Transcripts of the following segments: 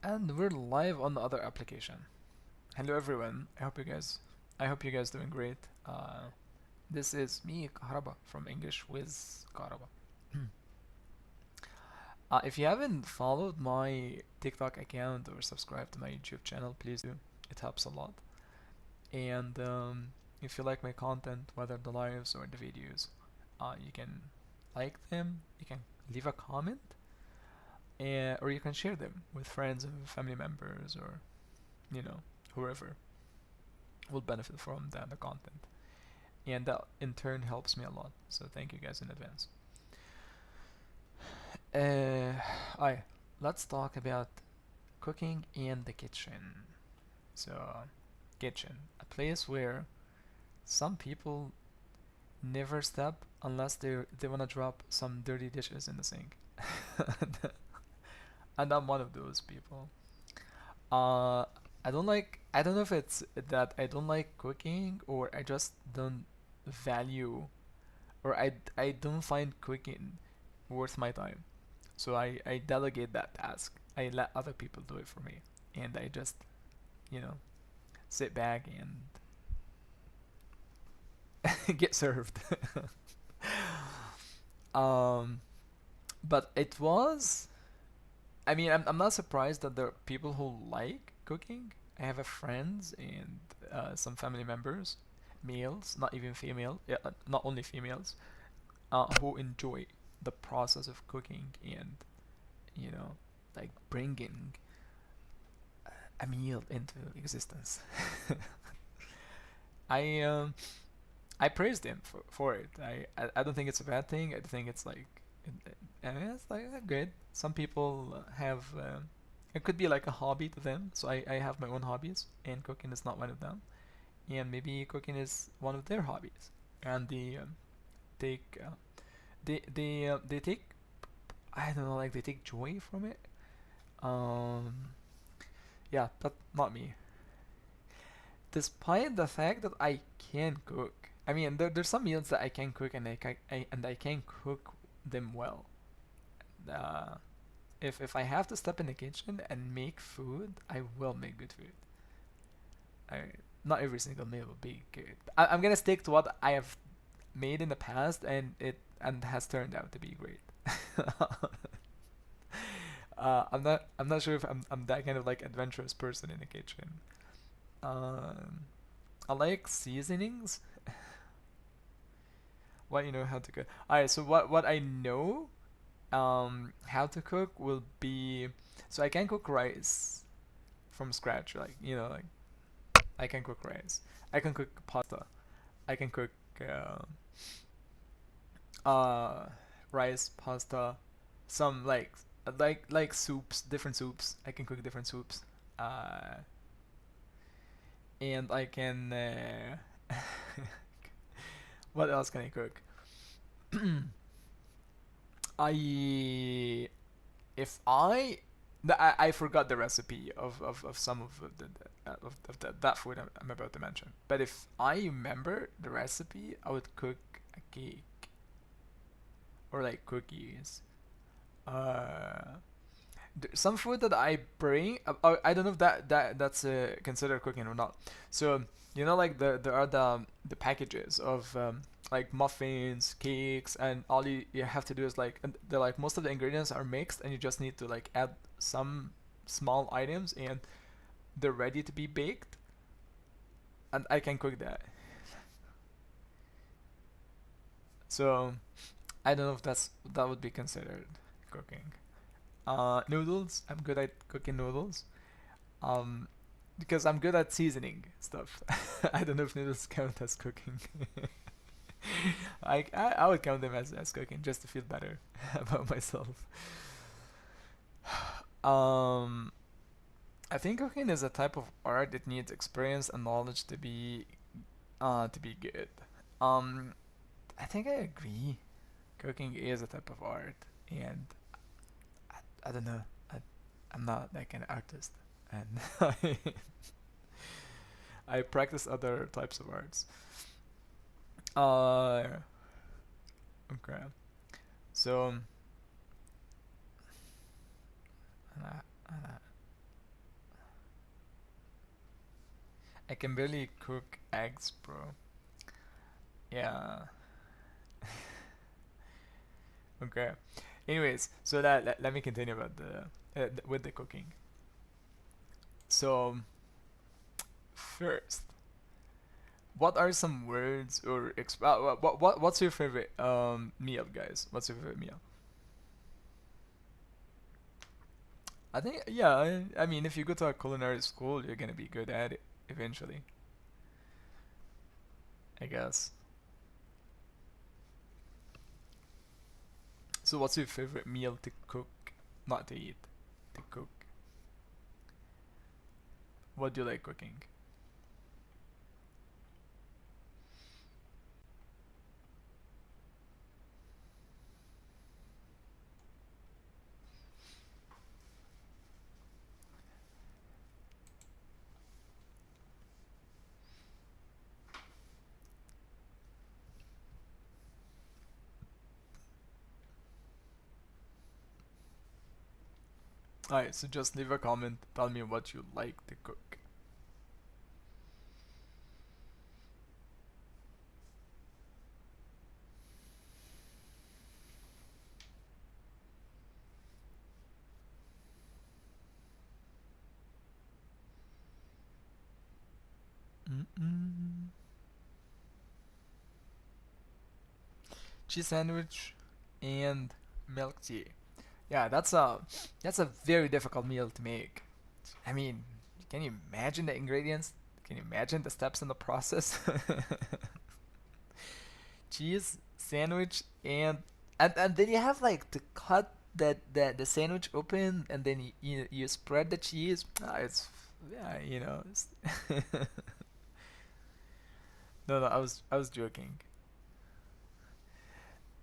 And we're live on the other application. Hello everyone. I hope you guys doing great. This is me, Kahraba, from English with Kahraba. If you haven't followed my TikTok account or subscribed to my YouTube channel, please do. It helps a lot. And if you like my content, whether the lives or the videos, you can like them. You can leave a comment, or you can share them with friends and family members, or whoever will benefit from the content, and that in turn helps me a lot, so thank you guys in advance. I Let's talk about cooking in the kitchen. So kitchen, a place where some people never step unless they want to drop some dirty dishes in the sink. And I'm one of those people. uh I don't know if it's that I don't like cooking, or I just don't value, or I don't find cooking worth my time. So I delegate that task. I let other people do it for me. And I just, you know, sit back and get served. um, but it was, I mean, I'm not surprised that there are people who like cooking. I have a friends and some family members, males, not even female, yeah, not only females, who enjoy the process of cooking and you know, like bringing a meal into existence. I um I praised him for it. I don't think it's a bad thing. I think it's like I mean, it's like good. Some people have it could be like a hobby to them. So I have my own hobbies, and cooking is not one of them. And maybe cooking is one of their hobbies, and take they take, I don't know, like they take joy from it. Um, yeah, but not me. Despite the fact that I can cook, I mean, there's some meals that I can cook, and I can cook them well. Uh, if I have to step in the kitchen and make food, I will make good food. I, Not every single meal will be good. I'm gonna stick to what I have made in the past, and it and has turned out to be great. I'm not sure if I'm that kind of like adventurous person in the kitchen. Um, I like seasonings. What you know how to cook. Alright, so what I know how to cook will be, so I can cook rice from scratch, like like I can cook rice. I can cook pasta. I can cook uh, uh rice, pasta, some like soups, different soups. I can cook different soups. Uh and I can what else can I cook? I if I I forgot the recipe of some of that food I'm about to mention. But if I remember the recipe, I would cook a cake or like cookies. Uh, some food that I bring, I don't know if that's considered cooking or not. So like there are the packages of like muffins, cakes, and all you have to do is like, and they're like most of the ingredients are mixed, and you just need to like add some small items, and they're ready to be baked. And I can cook that. So I don't know if that would be considered cooking. Noodles. I'm good at cooking noodles. Um, because I'm good at seasoning stuff. I don't know if noodles count as cooking. I would count them as cooking just to feel better about myself. Um, I think cooking is a type of art that needs experience and knowledge to be good. Um, I think I agree. Cooking is a type of art, and I don't know. I'm not like an artist, and I practice other types of arts. Uh, okay. So, uh, uh, I can barely cook eggs, bro. Yeah. Okay. Anyways, so let me continue about with the cooking. So first, what are some words or what's your favorite meal, guys? What's your favorite meal? I think yeah. I mean, if you go to a culinary school, you're gonna be good at it eventually. I guess. So, what's your favorite meal to cook, not to eat, to cook? What do you like cooking? Alright, so just leave a comment. Tell me what you like to cook. Mm-mm. Cheese sandwich and milk tea. Yeah, that's a very difficult meal to make. I mean, can you imagine the ingredients? Can you imagine the steps in the process? Cheese sandwich and then you have like to cut the sandwich open and then you spread the cheese. It's yeah, It's no, I was joking.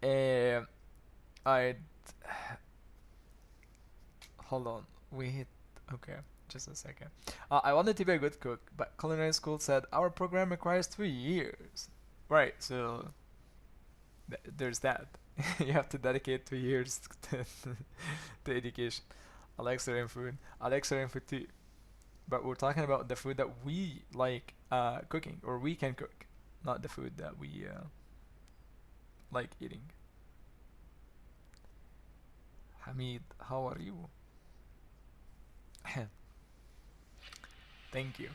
Um, I hold on. Wait. Okay, just a second. I wanted to be a good cook, but culinary school said our program requires 3 years. Right. So there's that. You have to dedicate 2 years to education. Alexa and food. Alexa and food too. But we're talking about the food that we like cooking or we can cook, not the food that we like eating. Hamid, how are you? Thank you.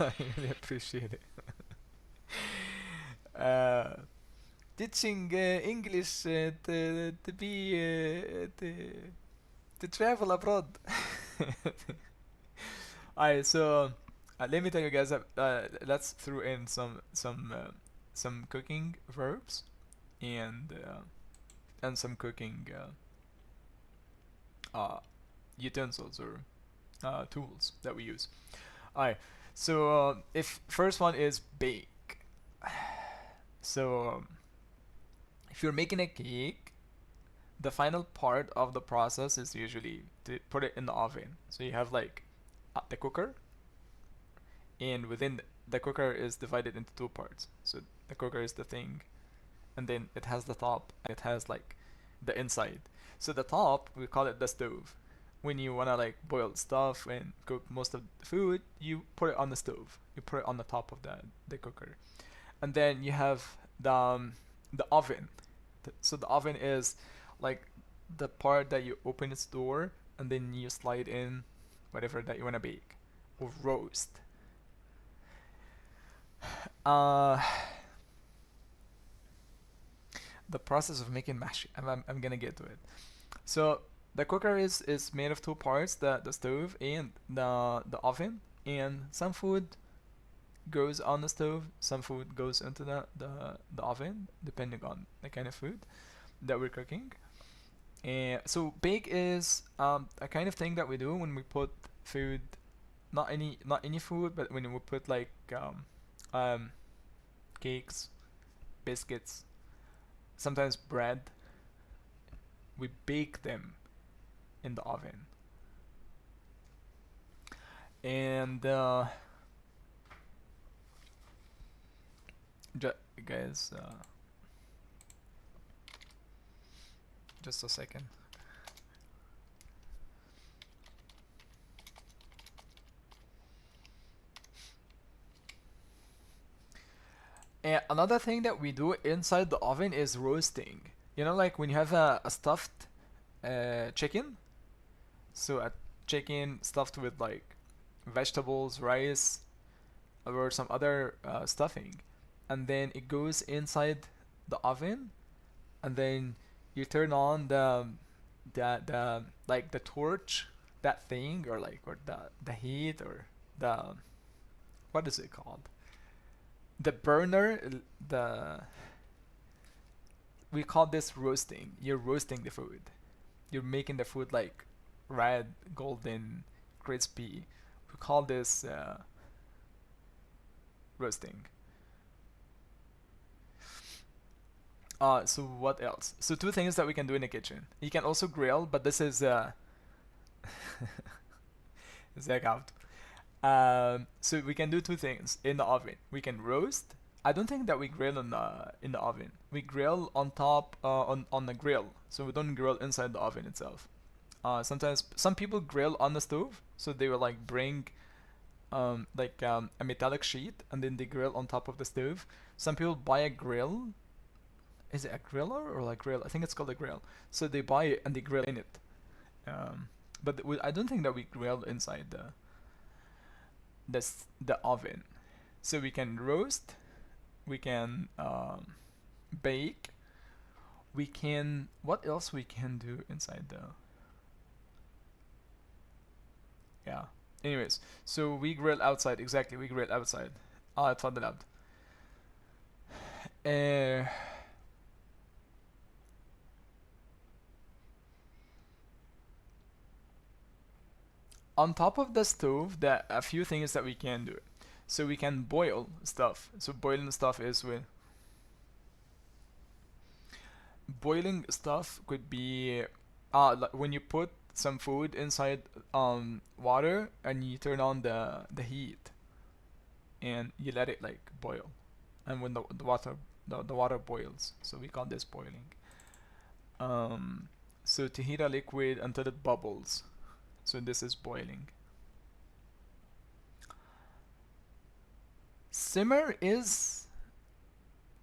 I really appreciate it. Uh, Teaching English to be to travel abroad. Alright, so let me tell you guys. Let's throw in some cooking verbs and some cooking uh, utensils or tools that we use. Alright, so if first one is bake. So if you're making a cake, the final part of the process is usually to put it in the oven. So you have like the cooker, and within the cooker is divided into two parts. So the cooker is the thing, and then it has the top, and it has like the inside. So the top, we call it the stove. When you wanna like boil stuff and cook most of the food, you put it on the stove. You put it on the top of the cooker, and then you have the oven. So the oven is like the part that you open its door and then you slide in whatever that you wanna bake or roast. Uh, the process of making mash. I'm gonna get to it. So the cooker is made of two parts: the stove and the oven. And some food goes on the stove, some food goes into the oven, depending on the kind of food that we're cooking. And so bake is a kind of thing that we do when we put food, not any food, but when we put like um, cakes, biscuits, sometimes bread, we bake them in the oven. And guys, just a second. And another thing that we do inside the oven is roasting. You know, like when you have a stuffed chicken, so a chicken stuffed with like vegetables, rice, or some other stuffing, and then it goes inside the oven, and then you turn on the like the torch, that thing, or like or the heat, or the, what is it called, the burner, the, we call this roasting. You're roasting the food. You're making the food like red, golden, crispy. We call this roasting. So what else? So two things that we can do in the kitchen. You can also grill, but this is sehr out. So we can do two things in the oven. We can roast. I don't think that we grill in the oven. We grill on top on the grill. So we don't grill inside the oven itself. Sometimes some people grill on the stove, so they will like bring a metallic sheet and then they grill on top of the stove. Some people buy a grill. Is it a griller or like grill? I think it's called a grill. So they buy it and they grill in it. But I don't think that we grill inside the oven. So we can roast, we can bake, we can, what else we can do inside the, yeah. Anyways, so we grill outside. Exactly, we grill outside. اتفضل عبد. On top of the stove, there are a few things that we can do. So we can boil stuff. So boiling stuff is with, boiling stuff could be like when you put some food inside water and you turn on the heat and you let it like boil, and when the water boils, so we call this boiling. So to heat a liquid until it bubbles, so this is boiling. Simmer is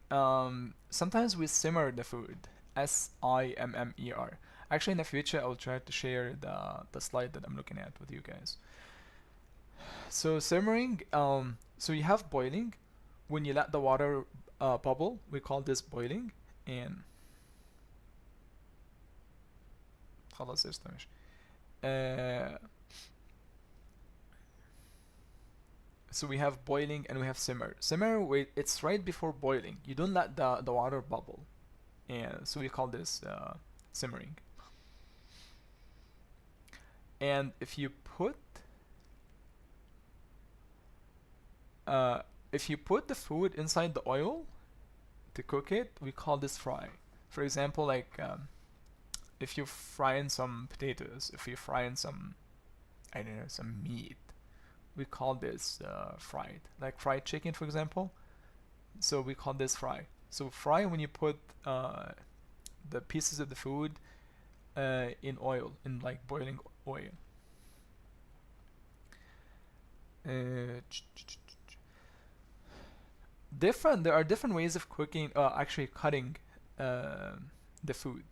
sometimes we simmer the food, SIMMER. Actually, in the future, I'll try to share the slide that I'm looking at with you guys. So simmering, so you have boiling. When you let the water bubble, we call this boiling. And خلاص استمش. So we have boiling and we have simmer. Simmer, it's right before boiling. You don't let the water bubble, and so we call this simmering. And if you put the food inside the oil to cook it, we call this fry. For example, like if you're frying some potatoes, if you're frying some, I don't know, some meat, we call this fried. Like fried chicken, for example. So we call this fry. So fry when you put the pieces of the food in oil, in like boiling oil. There are different ways of cooking, actually cutting the food.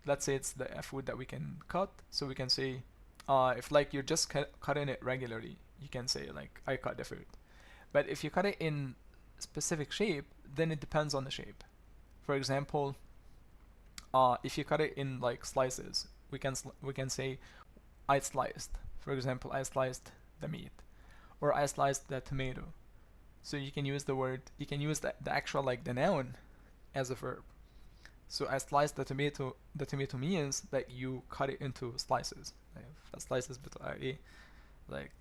Let's say it's the food that we can cut, so we can say, if like you're just cutting it regularly, you can say like, I cut the food. But if you cut it in specific shape, then it depends on the shape. For example, if you cut it in like slices, we can say I sliced. For example, I sliced the meat, or I sliced the tomato. So you can use the word, you can use the actual like the noun as a verb. So I sliced the tomato. The tomato means that you cut it into slices. Slices بتبقى like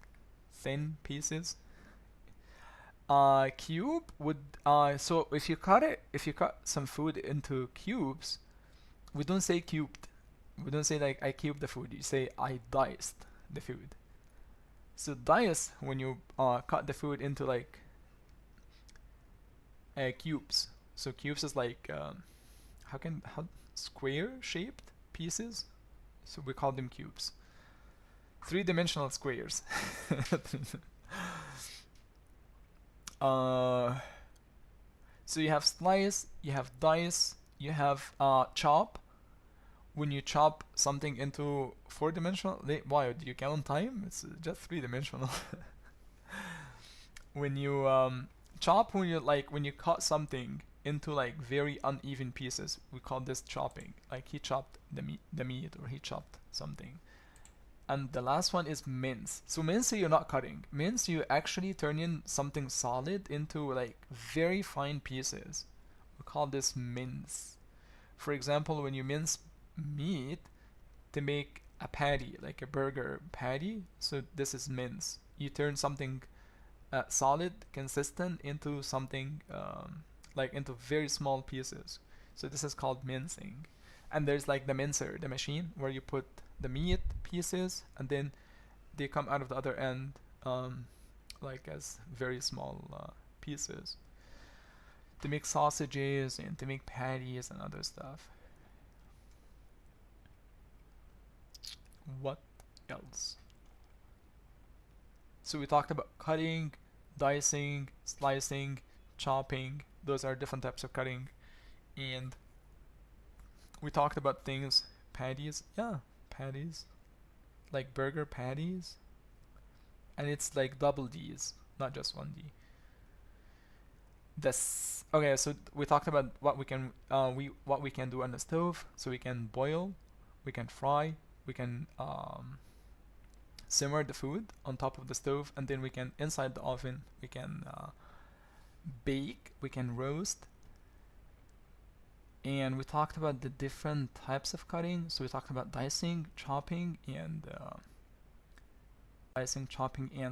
thin pieces. Cube would so if you cut some food into cubes, we don't say cubed. We don't say like I cubed the food. You say I diced the food. So dice, when you cut the food into like cubes. So cubes is like how square shaped pieces. So we call them cubes. 3-dimensional squares. So you have slice, you have dice, you have chop. When you chop something into 4-dimensional, why do you count time? It's just 3-dimensional. When you chop, when you cut something into like very uneven pieces, we call this chopping. Like he chopped the meat, or he chopped something. And the last one is mince. So mince, you're not cutting. Mince, you actually turn in something solid into like very fine pieces. We call this mince. For example, when you mince meat to make a patty, like a burger patty, so this is mince. You turn something solid, consistent into something like into very small pieces. So this is called mincing. And there's like the mincer, the machine where you put the meat pieces and then they come out of the other end like as very small pieces to make sausages and to make patties and other stuff. What else? So we talked about cutting, dicing, slicing, chopping. Those are different types of cutting. And we talked about things, patties. Yeah, patties. Like burger patties. And it's like double D's, not just one D. This okay, so we talked about what we can do on the stove. So we can boil, we can fry, we can simmer the food on top of the stove, and then we can inside the oven we can bake, we can roast. And we talked about the different types of cutting. So we talked about dicing, chopping, and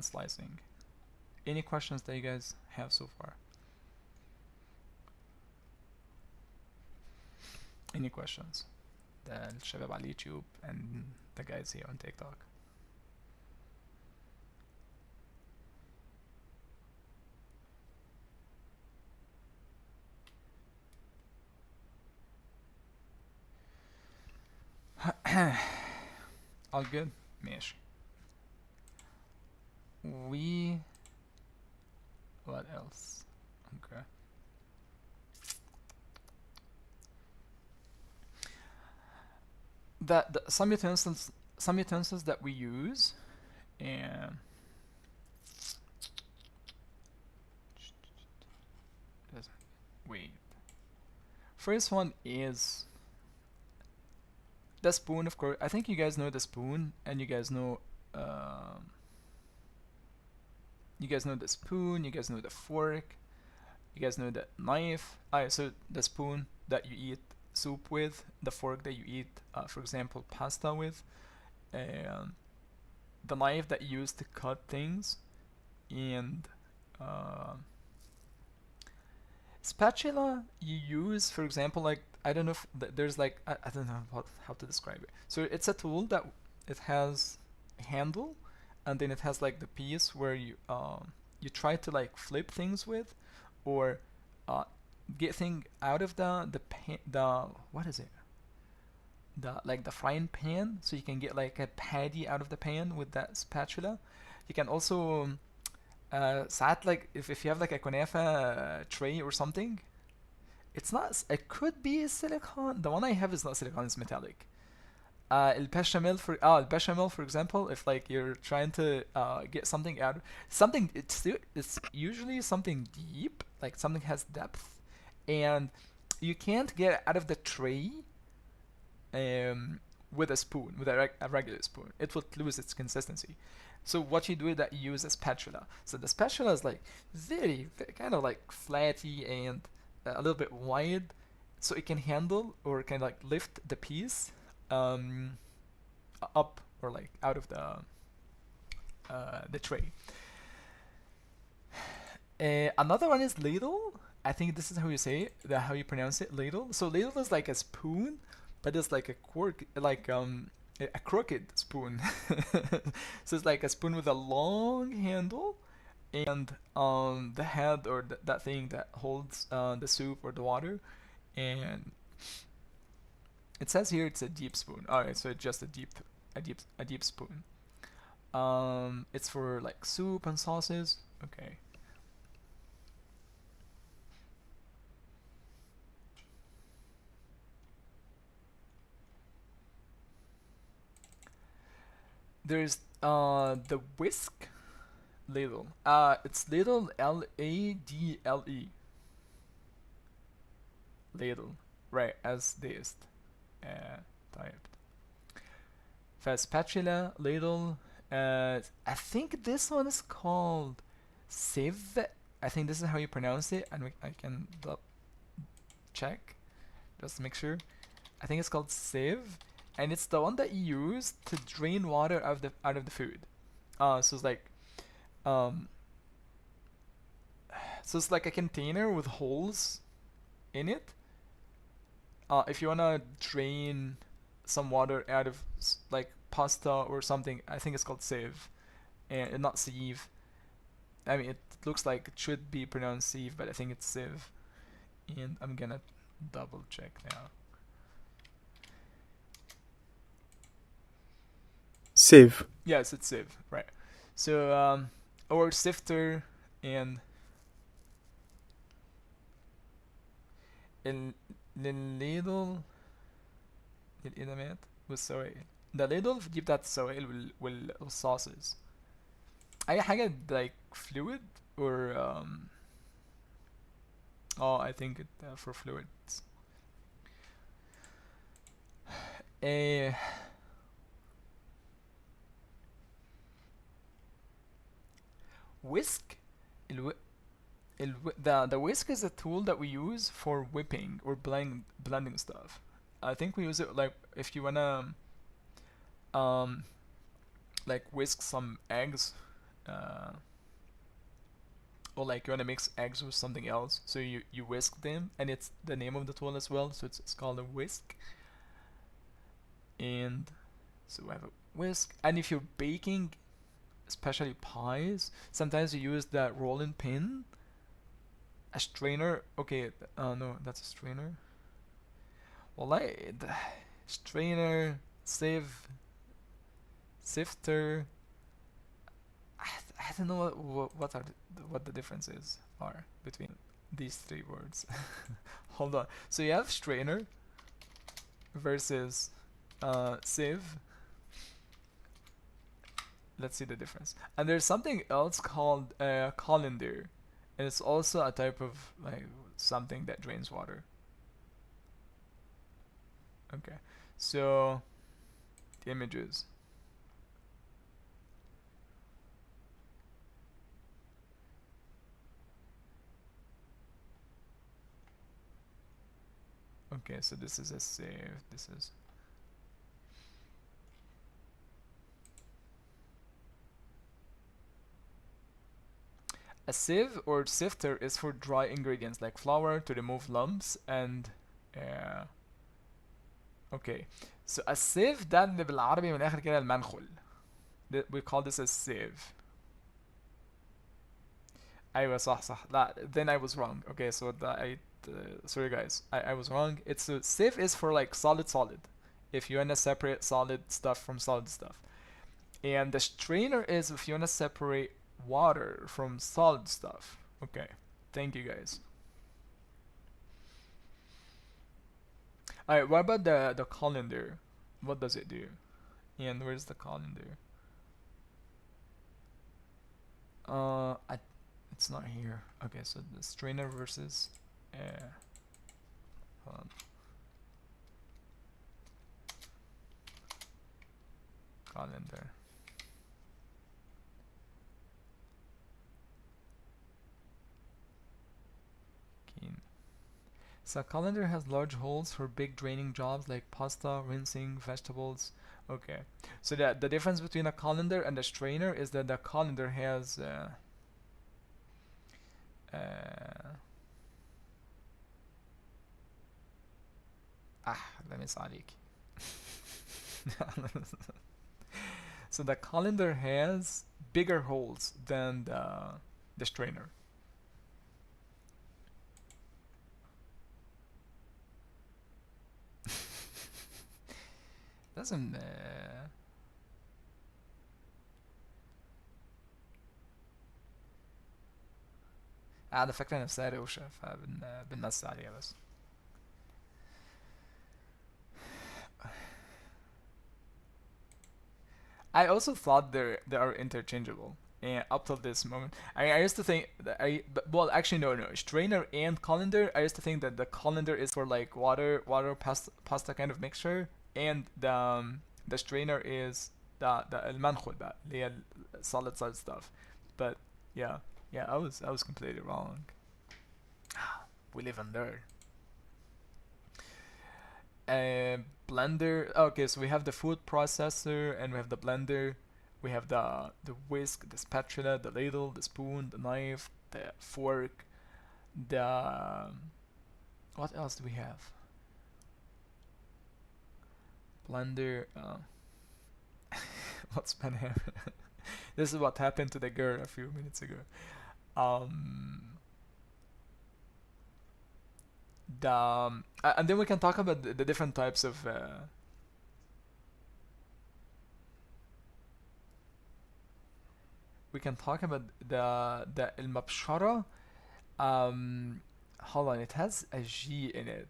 slicing. Any questions that you guys have so far? Any questions؟ ده الشباب على اليوتيوب and the guys here on TikTok. All good؟ ماشي. What else? Okay. Some utensils that we use, and wait. First one is the spoon, of course. I think you guys know the spoon, and you guys know the spoon, you guys know the fork, you guys know the knife. Alright, so the spoon that you eat soup with, the fork that you eat, for example, pasta with, and the knife that you use to cut things, and spatula you use, for example, like I don't know if there's like I don't know how to describe it. So it's a tool that it has a handle, and then it has like the piece where you try to like flip things with, or get thing out of the what is it? The frying pan, so you can get like a patty out of the pan with that spatula. You can also ساعات like if you have like a kunafa tray or something, it could be silicone. The one I have is not silicone, it's metallic. البشاميل for example, if like you're trying to get something out, something it's usually something deep, like something has depth, and you can't get it out of the tray with a spoon, with a regular spoon. It would lose its consistency. So what you do is that you use a spatula. So the spatula is like very kind of like flatty and a little bit wide, so it can handle or can like lift the piece up or like out of the tray. Another one is ladle. I think this is how you say it, how you pronounce it, ladle. So ladle is like a spoon, but it's like a crooked spoon. So it's like a spoon with a long handle, and the head or that thing that holds the soup or the water, and it says here it's a deep spoon. Alright, so it's just a deep spoon. It's for like soup and sauces. Okay. there's the whisk ladle. It's ladle, Ladle. Ladle, right, as this typed. Spatula, ladle. I think this one is called sieve. I think this is how you pronounce it, and I can check just to make sure. I think it's called sieve, and it's the one that you use to drain water out of the food. So it's like um, so it's like a container with holes in it. If you wanna drain some water out of like pasta or something, I think it's called sieve, and not sieve. I mean, it looks like it should be pronounced sieve, but I think it's sieve. And I'm gonna double check now. Sieve. Yes, it's sieve, right? So or sifter and الليدل الإدامات والسوائل. ده ليدل دي بتاعت السوائل والصوصز. أي حاجة like fluid or oh, I think it for fluids. A whisk. The whisk is a tool that we use for whipping or blending stuff. I think we use it like if you wanna um like whisk some eggs, uh, or like you wanna mix eggs with something else. So you whisk them, and it's the name of the tool as well. So it's called a whisk. And so we have a whisk. And if you're baking, especially pies, sometimes you use that rolling pin. A strainer. Okay, no, that's a strainer. Well, the strainer, sieve, sifter. I don't know what the differences are between these three words. Hold on. So you have strainer versus sieve. Let's see the difference. And there's something else called colander, and it's also a type of like something that drains water. Okay, so the images. Okay, so this is a save. This is a sieve or sifter is for dry ingredients like flour to remove lumps and uh, okay. So a sieve ده اللي بالعربي من الآخر كده المنخل. We call this a sieve. أيوة صح. لا, then I was wrong. Okay, so sorry guys, I was wrong. It's a sieve is for like solid. If you wanna separate solid stuff from solid stuff. And the strainer is if you wanna separate water from solid stuff. Okay, thank you guys. Alright, what about the colander? What does it do? And where's the colander? It's not here. Okay, so the strainer versus hold on. Colander. Keen. So a colander has large holes for big draining jobs like pasta, rinsing, vegetables. Okay, so the difference between a colander and a strainer is that the colander has لمس عليك. So the colander has bigger holes than the strainer. Doesn't قاعدة فاكرة نفسها روشة فبنمس عليها بس. I also thought they are interchangeable. And up till this moment, I used to think that well, actually no, strainer and colander. I used to think that the colander is for like water pasta kind of mixture, and the strainer is the المنخل بقى اللي هي solid side stuff. But yeah, yeah, I was completely wrong. We live and learn. Blender. Okay, so we have the food processor and we have the blender. We have the whisk, the spatula, the ladle, the spoon, the knife, the fork, the what else do we have? Blender. What's been happening? This is what happened to the girl a few minutes ago. Um, and then we can talk about the different types of we can talk about the المبشرة. Hold on, it has a G in it.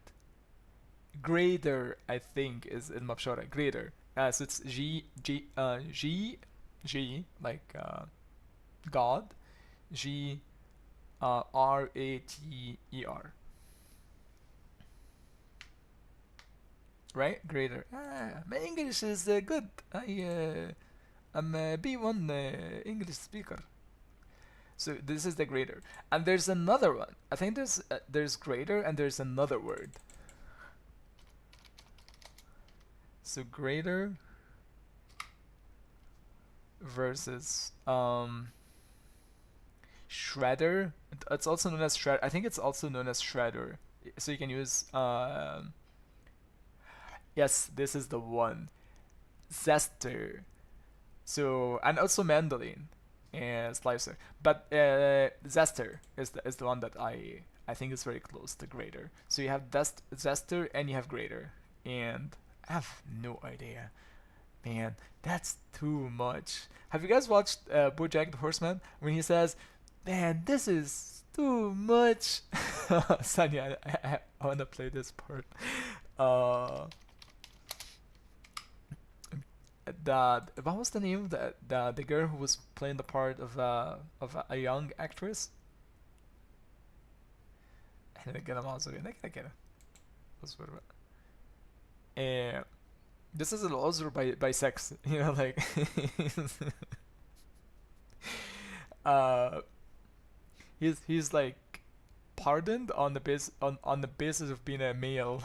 Grader, I think, is المبشرة. Grader. So it's G like God. G Rater. Right? Grader. My English is good. I'm a B1 English speaker. So this is the grader, and there's another one. I think there's grader and there's another word. So grader versus shredder. It's also known as shred. I think it's also known as shredder. So you can use yes, this is the one. Zester. So and also mandolin and slicer, but zester is the one that I think is very close to grater. So you have zester and you have grater, and I have no idea, man. That's too much. Have you guys watched BoJack the Horseman when he says, "Man, this is too much"? Sanya, I wanna play this part. What was the name of the girl who was playing the part of a young actress? احنا رجالة معذورين كده كده. اصبر بقى. This is العذر by sex, you know, like uh he's like pardoned on the basis of being a male.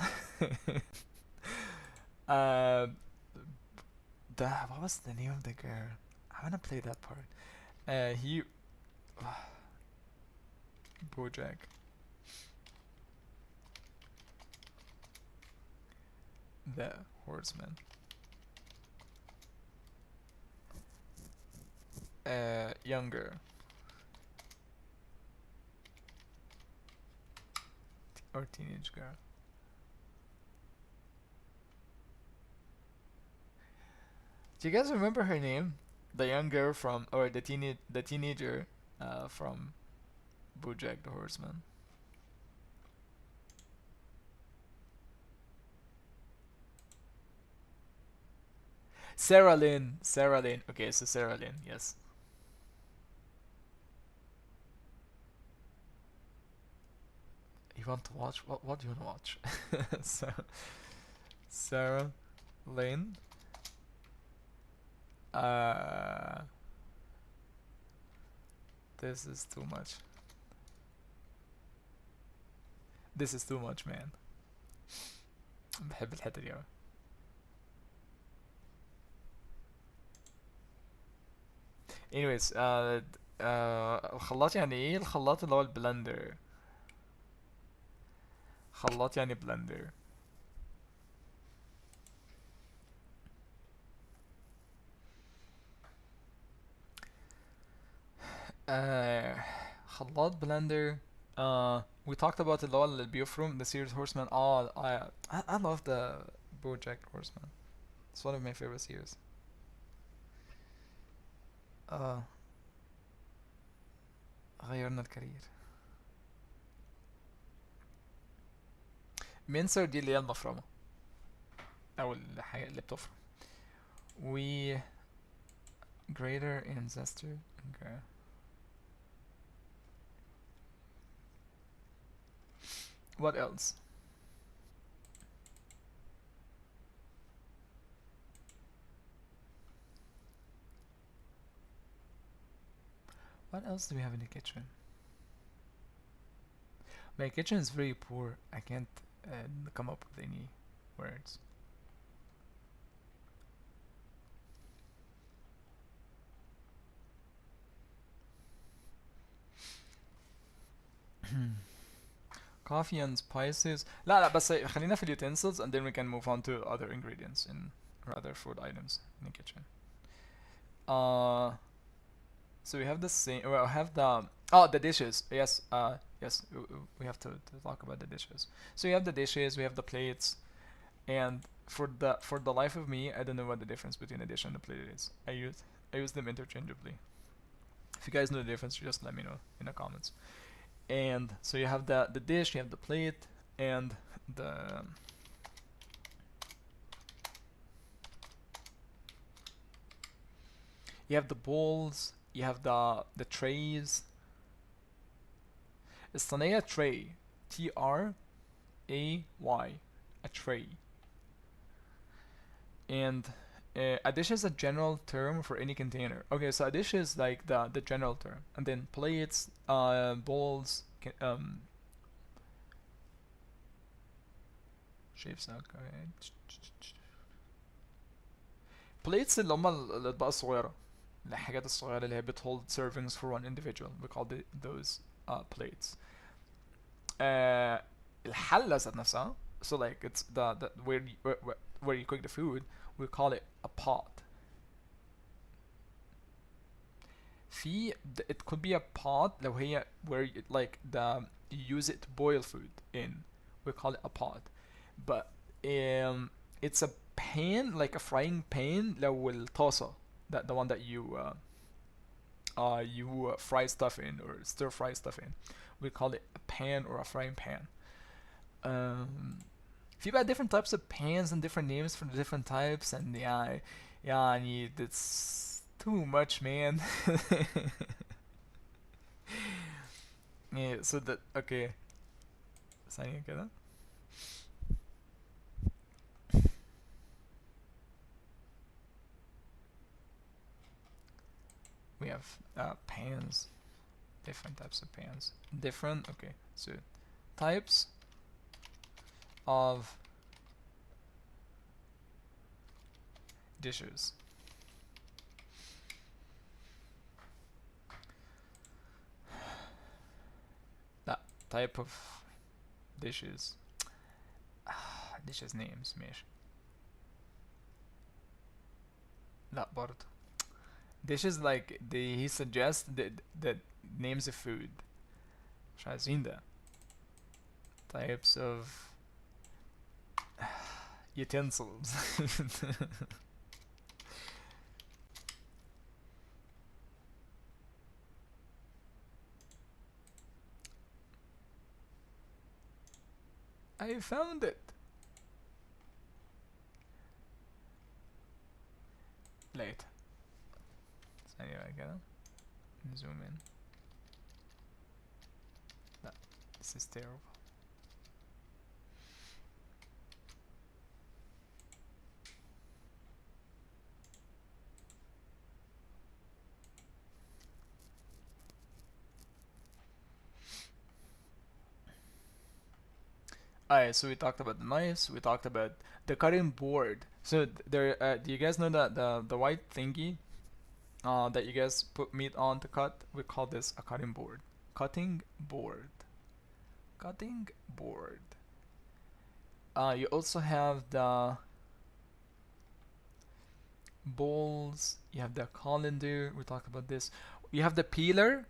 uh what was the name of the girl? I wanna play that part. He BoJack. The Horseman. Younger. Or teenage girl. Do you guys remember her name? The young girl from, or the teenager from BoJack the Horseman. Sarah Lynn. Okay, so Sarah Lynn, yes. You want to watch? What do you want to watch? Sarah Lynn. This is too much. This is too much, man. بحب الحتة دي أوي. anyways الخلاط يعني ايه؟ الخلاط اللي هو البلندر. خلاط يعني بلندر. خلاط بلندر. We talked about اللي هو البيوفروم, the series Horseman. I love the BoJack Horseman. It's one of my favorite series. غيرنا الكارير. منسر دي اللي هي المفرمة او الحاجة اللي بتفرم. و greater ancestor. Okay. What else? What else do we have in the kitchen? My kitchen is very poor. I can't come up with any words. Coffee and spices. لا لا بس خلينا في utensils and then we can move on to other ingredients in or other food items in the kitchen. So we have the same. Well, we have the dishes. Yes. Yes. We have to talk about the dishes. So you have the dishes. We have the plates, and for the life of me, I don't know what the difference between a dish and a plate is. I use them interchangeably. If you guys know the difference, just let me know in the comments. And so you have the dish, you have the plate, and the you have the bowls, you have the trays. الصينية tray, TRAY, a tray. And a dish is a general term for any container. Okay, so a dish is like the general term, and then plates, bowls, shapes. Okay. plates اللي هم الأطباق الصغيرة، الحاجات الصغيرة اللي هي بتhold servings for one individual. We call those plates. الحلة ذات نفسها. So like it's the where you cook the food. We call it a pot. It could be a pot لو هي where you use it to boil food in. We call it a pot. But it's a pan, like a frying pan لو الطاسة, the one that you fry stuff in or stir fry stuff in. We call it a pan or a frying pan. في بقى different types of pans and different names for the different types, and يعني it's too much, man. Yeah, so that okay. ثانية كده. We have pans, different types of pans. Okay, so types of dishes. That type of dishes. Dishes names ماشي. لا برضه. Dishes like he suggests the names of food. مش عايزين ده. Types of utensils. I found it. Late. Anyway, I gotta zoom in. No, this is terrible. Alright, so we talked about the knives, we talked about the cutting board. So there, do you guys know that the white thingy that you guys put meat on to cut? We call this a cutting board. Cutting board. Cutting board. You also have the bowls, you have the colander, we talked about this. You have the peeler.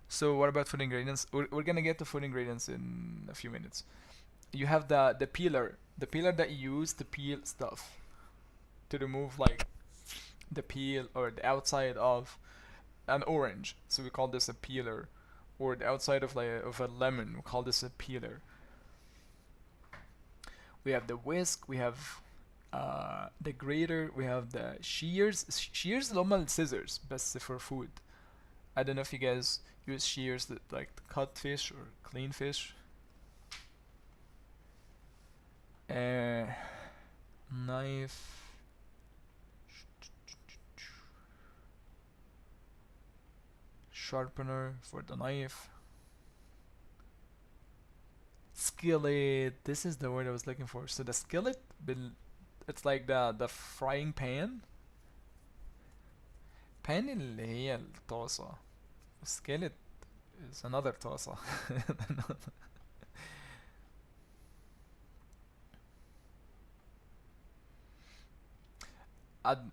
So what about food ingredients? We're gonna get to food ingredients in a few minutes. You have the peeler that you use to peel stuff, to remove like the peel or the outside of an orange. So we call this a peeler, or the outside of a lemon. We call this a peeler. We have the whisk. We have the grater, we have the shears. Shears اللي هما scissors بس for food. I don't know if you guys use shears that like cut fish or clean fish. Knife. Sharpener for the knife. Skillet. This is the word I was looking for. So the skillet, it's like the frying pan. Pan اللي هي الطاسة. Skillet is another طاسة.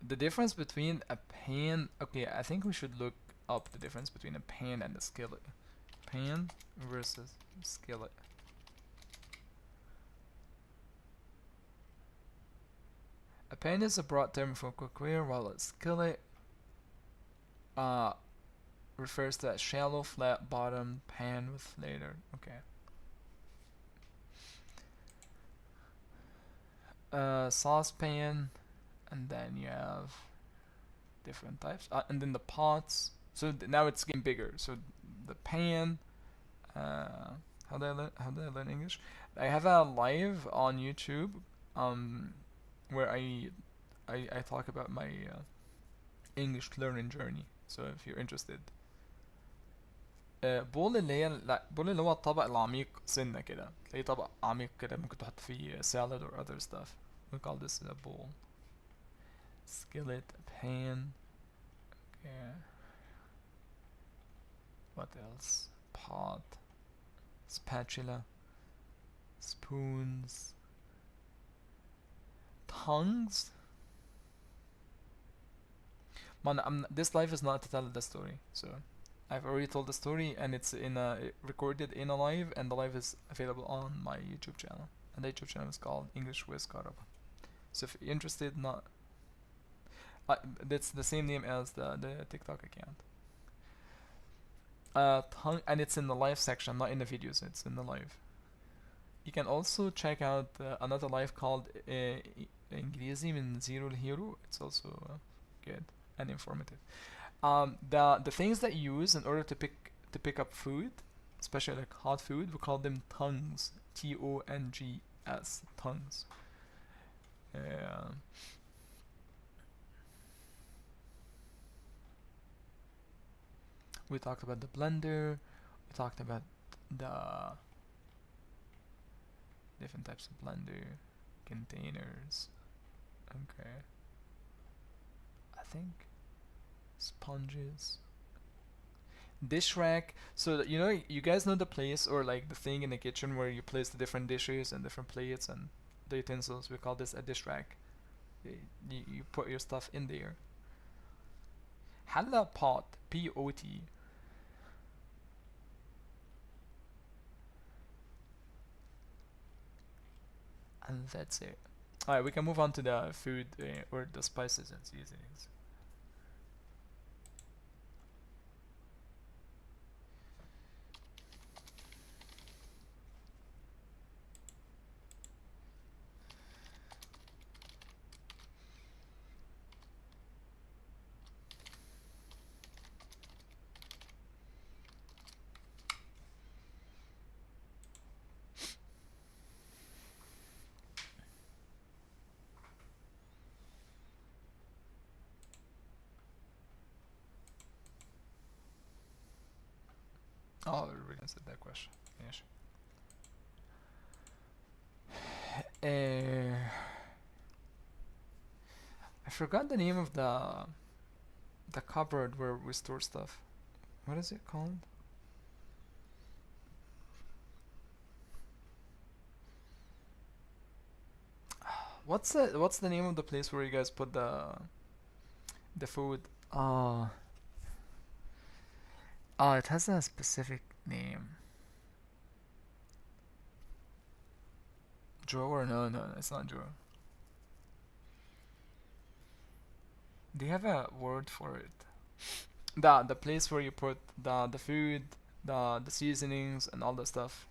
The difference between a pan. Okay, I think we should look up the difference between a pan and a skillet. Pan versus skillet. A pan is a broad term for cookware, while a skillet refers to a shallow, flat-bottomed pan with flatter. Okay. Saucepan, and then you have different types, and then the pots. So now it's getting bigger. So the pan. How did I learn English? I have a live on YouTube, where I talk about my English learning journey. So if you're interested. بول اللي هي لا بول اللي هو الطبق العميق سنة كده، تلاقيه طبق عميق كده ممكن تحط فيه salad or other stuff. We call this a bowl. Skillet, a pan. Okay. What else? Pot. Spatula. Spoons. Tongues. Man, this live is not to tell the story, so I've already told the story, and it's recorded in a live, and the live is available on my YouTube channel, and the YouTube channel is called English with Karaba. So if you're interested, that's the same name as the TikTok account. Tongue, and it's in the live section, not in the videos. It's in the live. You can also check out another live called إنجليزي من زيرو لهيرو. It's also good and informative. The things that you use in order to pick up food, especially like hot food, we call them tongues. Tongs. Tongues. We talked about the blender. We talked about the different types of blender, containers. Okay. I think sponges, dish rack. So you know, you guys know the place or like the thing in the kitchen where you place the different dishes and different plates and the utensils. We call this a dish rack. You put your stuff in there. حلة, pot, P-O-T. And that's it. Alright, we can move on to the food or the spices and seasonings. Oh, we answered that question. Yes. I forgot the name of the cupboard where we store stuff. What is it called? What's the name of the place where you guys put the food? It has a specific name. Drawer? No, it's not drawer. Do you have a word for it? The place where you put the food, the seasonings and all that stuff.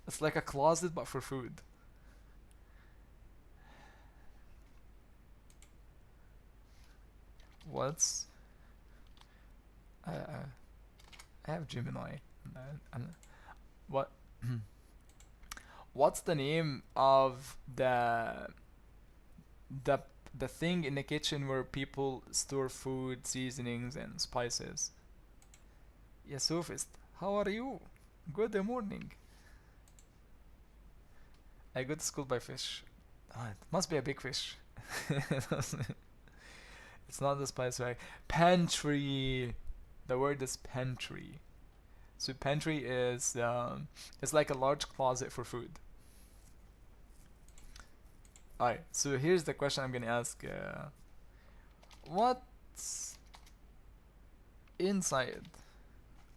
It's like a closet but for food. What's I have Gemini. And what what's the name of the the thing in the kitchen where people store food, seasonings, and spices? Yes, Sophist. How are you? Good morning. I go to school by fish. Ah, it must be a big fish. It's not the spice rack. Pantry. The word is pantry. So pantry is it's like a large closet for food. Alright, so here's the question I'm gonna ask. What's inside?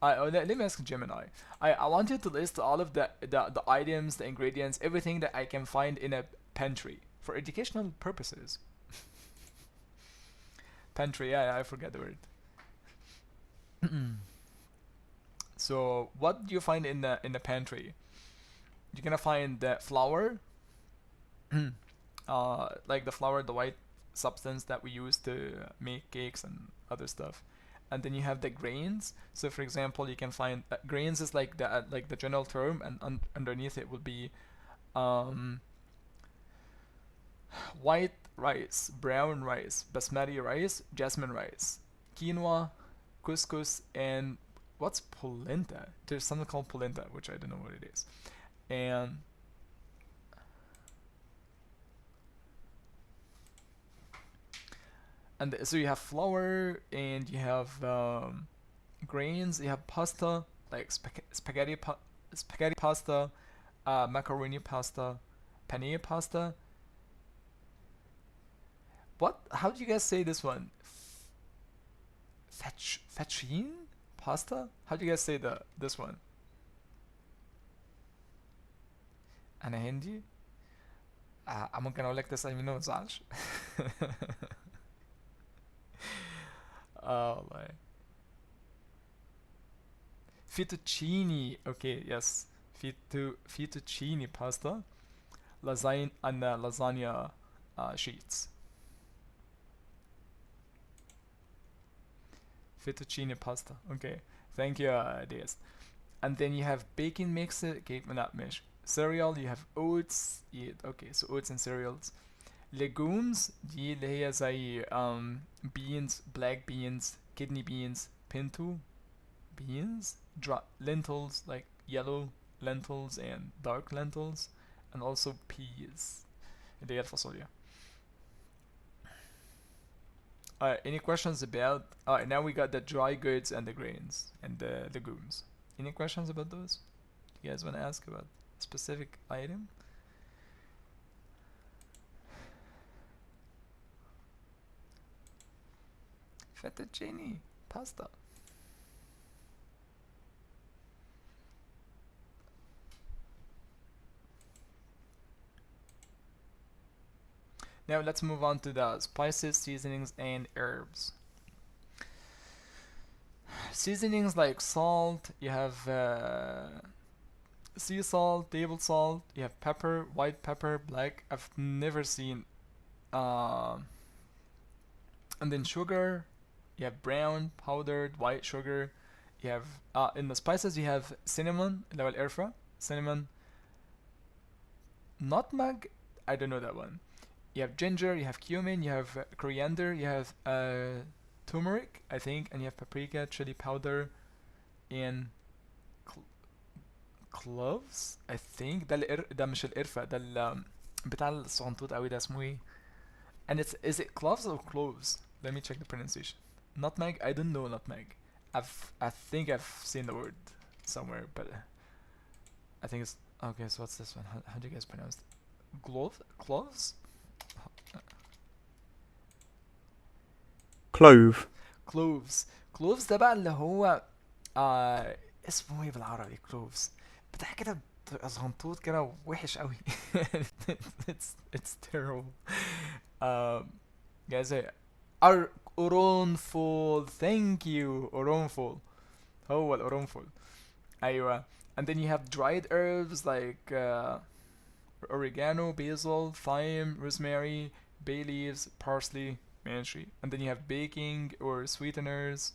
Let me ask Gemini. I want you to list all of the items, the ingredients, everything that I can find in a pantry for educational purposes. Pantry, yeah, I forget the word. So what do you find in the pantry? You're gonna find the flour, like the flour, the white substance that we use to make cakes and other stuff. And then you have the grains. So for example, you can find grains is like the general term, and underneath it will be um, white rice, brown rice, basmati rice, jasmine rice, quinoa, couscous, and what's polenta? There's something called polenta, which I don't know what it is. And so you have flour, and you have grains, you have pasta, like spaghetti pasta, macaroni pasta, penne pasta. What? How do you guys say this one? Fettuccine pasta? How do you guys say this one? أنا هندي. ممكن أقول لك تسأل منه ما تزعلش. والله. Fettuccine. Okay, yes. Fettuccine pasta. Lasagna and lasagna sheets. Fettuccine pasta. Okay. Thank you, Diaz. And then you have baking mix. Okay, not mesh. Cereal. You have oats. Yeah, okay, so oats and cereals. Legumes. دي اللي هي زي beans, black beans, kidney beans, pinto beans, lentils, like yellow lentils and dark lentils, and also peas. اللي هي الفاصوليا. Any questions about? Now we got the dry goods and the grains and the legumes. Any questions about those? Do you guys want to ask about a specific item? Fettuccine pasta. Now let's move on to the spices, seasonings, and herbs. Seasonings like salt, you have sea salt, table salt, you have pepper, white pepper, black. I've never seen. And then sugar, you have brown, powdered, white sugar. You have in the spices you have cinnamon, اللي هو القرفة, cinnamon, nutmeg. I don't know that one. You have ginger, you have cumin, you have coriander, you have turmeric, I think, and you have paprika, chili powder, and cloves, I think. ده مش القرفة, ده بتاع الصغنطوط قوي ده اسمه ايه؟ And is it cloves or cloves? Let me check the pronunciation. Nutmeg, I don't know nutmeg. I think I've seen the word somewhere, but I think it's okay. So what's this one? How do you guys pronounce it? Cloves? clove. Cloves ده بقى اللي هو اسمه ايه بالعربي؟ cloves بتاع كده صغنطوط كده وحش قوي. it's terrible. Guys, قرنفل. Thank you. قرنفل. هو القرنفل. أيوة. And then you have dried herbs like oregano, basil, thyme, rosemary, bay leaves, parsley, ماشي. and then you have baking or sweeteners.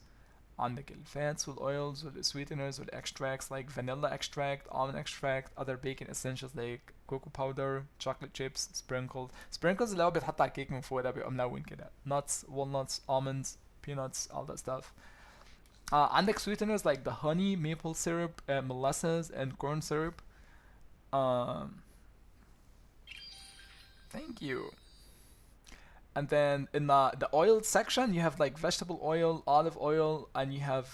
عندك الفats والoils والsweeteners والextracts like vanilla extract, almond extract, other baking essentials like cocoa powder, chocolate chips, sprinkles اللي هو بيتحط على الكيك من فوق ده بيبقى ملون كده. nuts, walnuts, almonds, peanuts, all that stuff. عندك sweeteners like the honey, maple syrup, molasses, and corn syrup. Thank you. And then in the oil section, you have like vegetable oil, olive oil, and you have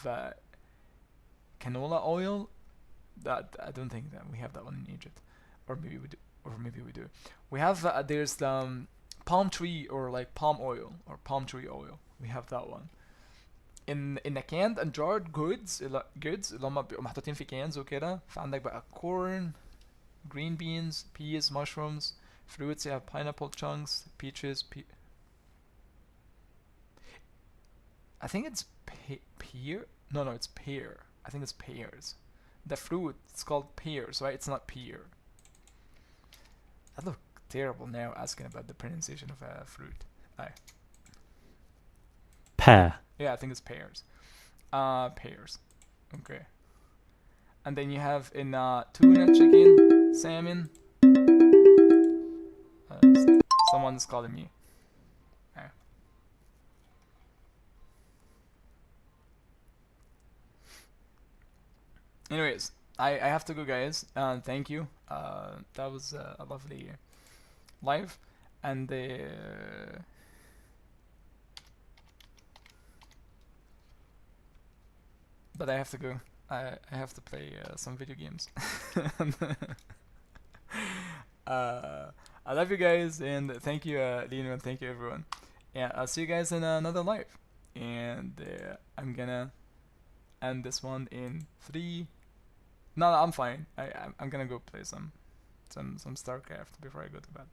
canola oil. That I don't think that we have that one in Egypt, or maybe we do, or maybe we do. We have there's palm tree or like palm oil or palm tree oil. We have that one. In the canned and jarred goods اللي هم بيبقوا محطوطين في cans وكده. فعندك بقى corn, green beans, peas, mushrooms, fruits. You have pineapple chunks, peaches, I think it's pear. No, it's pear. I think it's pears. The fruit, it's called pears, right? It's not pear. I look terrible now asking about the pronunciation of a fruit. Pear. Yeah, I think it's pears. Pears. Okay. And then you have in tuna, chicken, salmon. Someone's calling me. Anyways, I have to go, guys. Thank you. That was a lovely live, and but I have to go. I have to play some video games. I love you guys, and thank you, Lino, and thank you, everyone. And I'll see you guys in another live. And I'm gonna end this one in 3. No, I'm fine. I'm gonna go play some StarCraft before I go to bed.